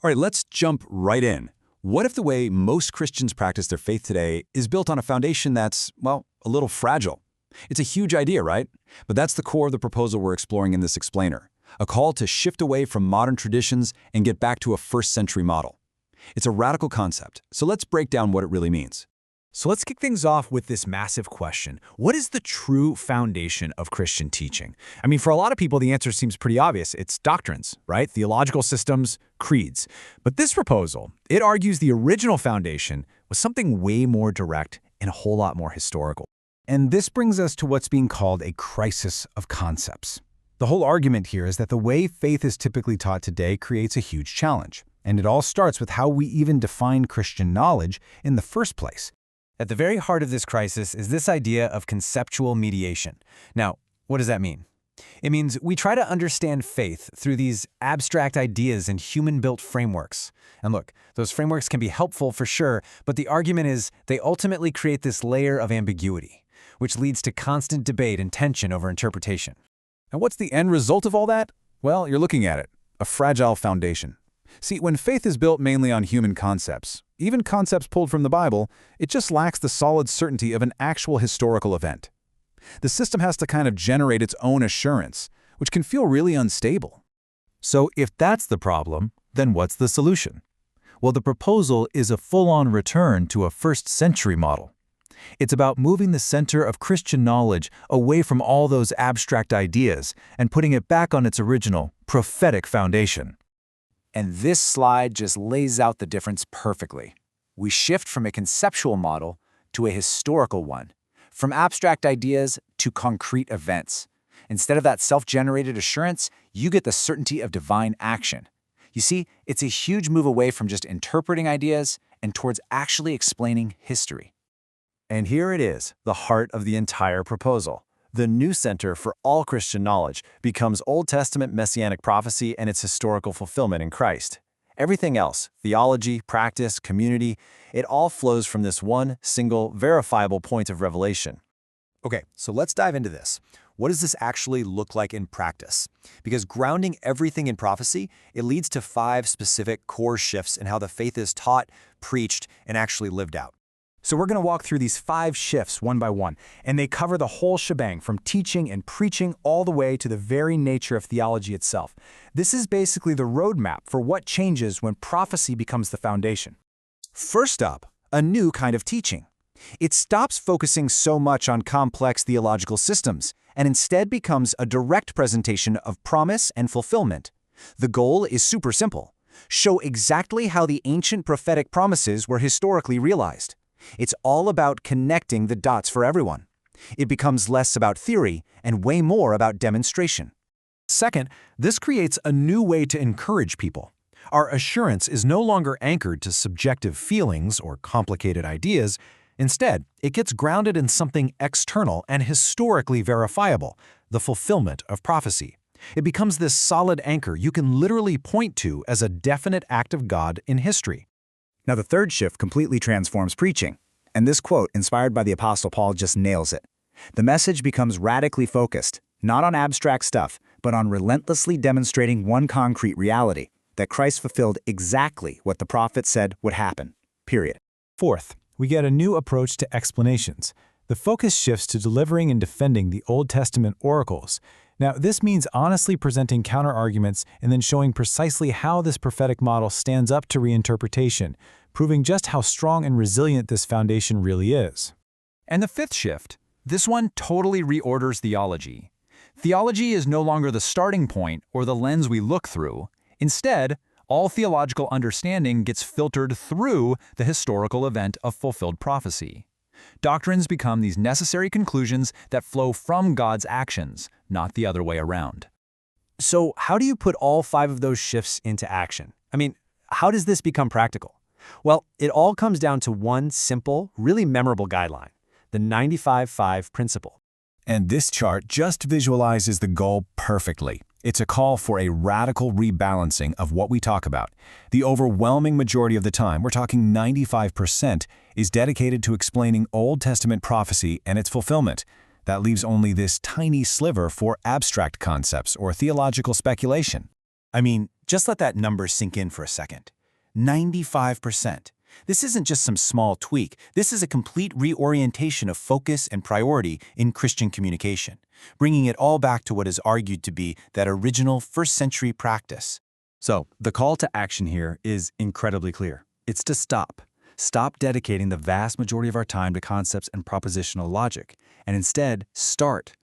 All right, let's jump right in. What if the way most Christians practice their faith today is built on a foundation that's, well, a little fragile? It's a huge idea, right? But that's the core of the proposal we're exploring in this explainer, a call to shift away from modern traditions and get back to a first-century model. It's a radical concept, so let's break down what it really means. So let's kick things off with this massive question. What is the true foundation of Christian teaching? I mean, for a lot of people, the answer seems pretty obvious. It's doctrines, right? Theological systems, creeds. But this proposal, it argues the original foundation was something way more direct and a whole lot more historical. And this brings us to what's being called a crisis of concepts. The whole argument here is that the way faith is typically taught today creates a huge challenge. And it all starts with how we even define Christian knowledge in the first place. At the very heart of this crisis is this idea of conceptual mediation. Now, what does that mean? It means we try to understand faith through these abstract ideas and human-built frameworks. And look, those frameworks can be helpful for sure, but the argument is they ultimately create this layer of ambiguity, which leads to constant debate and tension over interpretation. And what's the end result of all that? Well, you're looking at it, a fragile foundation. See, when faith is built mainly on human concepts, even concepts pulled from the Bible, it just lacks the solid certainty of an actual historical event. The system has to kind of generate its own assurance, which can feel really unstable. So if that's the problem, then what's the solution? Well, the proposal is a full-on return to a first-century model. It's about moving the center of Christian knowledge away from all those abstract ideas and putting it back on its original, prophetic foundation. And this slide just lays out the difference perfectly. We shift from a conceptual model to a historical one, from abstract ideas to concrete events. Instead of that self-generated assurance, you get the certainty of divine action. You see, it's a huge move away from just interpreting ideas and towards actually explaining history. And here it is, the heart of the entire proposal. The new center for all Christian knowledge becomes Old Testament Messianic prophecy and its historical fulfillment in Christ. Everything else, theology, practice, community, it all flows from this one single, verifiable point of revelation. Okay, so let's dive into this. What does this actually look like in practice? Because grounding everything in prophecy, it leads to 5 specific core shifts in how the faith is taught, preached, and actually lived out. So we're going to walk through these 5 shifts one by one, and they cover the whole shebang from teaching and preaching all the way to the very nature of theology itself. This is basically the roadmap for what changes when prophecy becomes the foundation. First up, a new kind of teaching. It stops focusing so much on complex theological systems and instead becomes a direct presentation of promise and fulfillment. The goal is super simple: show exactly how the ancient prophetic promises were historically realized. It's all about connecting the dots for everyone. It becomes less about theory and way more about demonstration. Second, this creates a new way to encourage people. Our assurance is no longer anchored to subjective feelings or complicated ideas. Instead, it gets grounded in something external and historically verifiable, the fulfillment of prophecy. It becomes this solid anchor you can literally point to as a definite act of God in history. Now, the third shift completely transforms preaching. And this quote, inspired by the Apostle Paul, just nails it. The message becomes radically focused, not on abstract stuff, but on relentlessly demonstrating one concrete reality, that Christ fulfilled exactly what the prophet said would happen, period. Fourth, we get a new approach to explanations. The focus shifts to delivering and defending the Old Testament oracles. Now, this means honestly presenting counterarguments and then showing precisely how this prophetic model stands up to reinterpretation, proving just how strong and resilient this foundation really is. And the fifth shift, this one totally reorders theology. Theology is no longer the starting point or the lens we look through. Instead, all theological understanding gets filtered through the historical event of fulfilled prophecy. Doctrines become these necessary conclusions that flow from God's actions, not the other way around. So how do you put all 5 of those shifts into action? I mean, how does this become practical? Well, it all comes down to one simple, really memorable guideline, the 95-5 principle. And this chart just visualizes the goal perfectly. It's a call for a radical rebalancing of what we talk about. The overwhelming majority of the time, we're talking 95%, is dedicated to explaining Old Testament prophecy and its fulfillment. That leaves only this tiny sliver for abstract concepts or theological speculation. I mean, just let that number sink in for a second. 95%. This isn't just some small tweak. This is a complete reorientation of focus and priority in Christian communication, bringing it all back to what is argued to be that original first-century practice. So, the call to action here is incredibly clear. It's to stop. Stop dedicating the vast majority of our time to concepts and propositional logic, and instead, start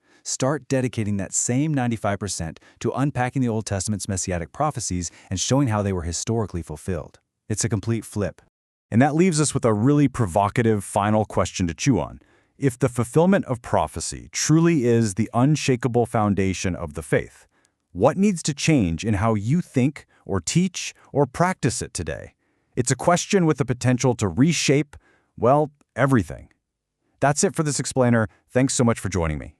dedicating that same 95% to unpacking the Old Testament's messianic prophecies and showing how they were historically fulfilled. It's a complete flip. And that leaves us with a really provocative final question to chew on. If the fulfillment of prophecy truly is the unshakable foundation of the faith, what needs to change in how you think or teach or practice it today? It's a question with the potential to reshape, well, everything. That's it for this explainer. Thanks so much for joining me.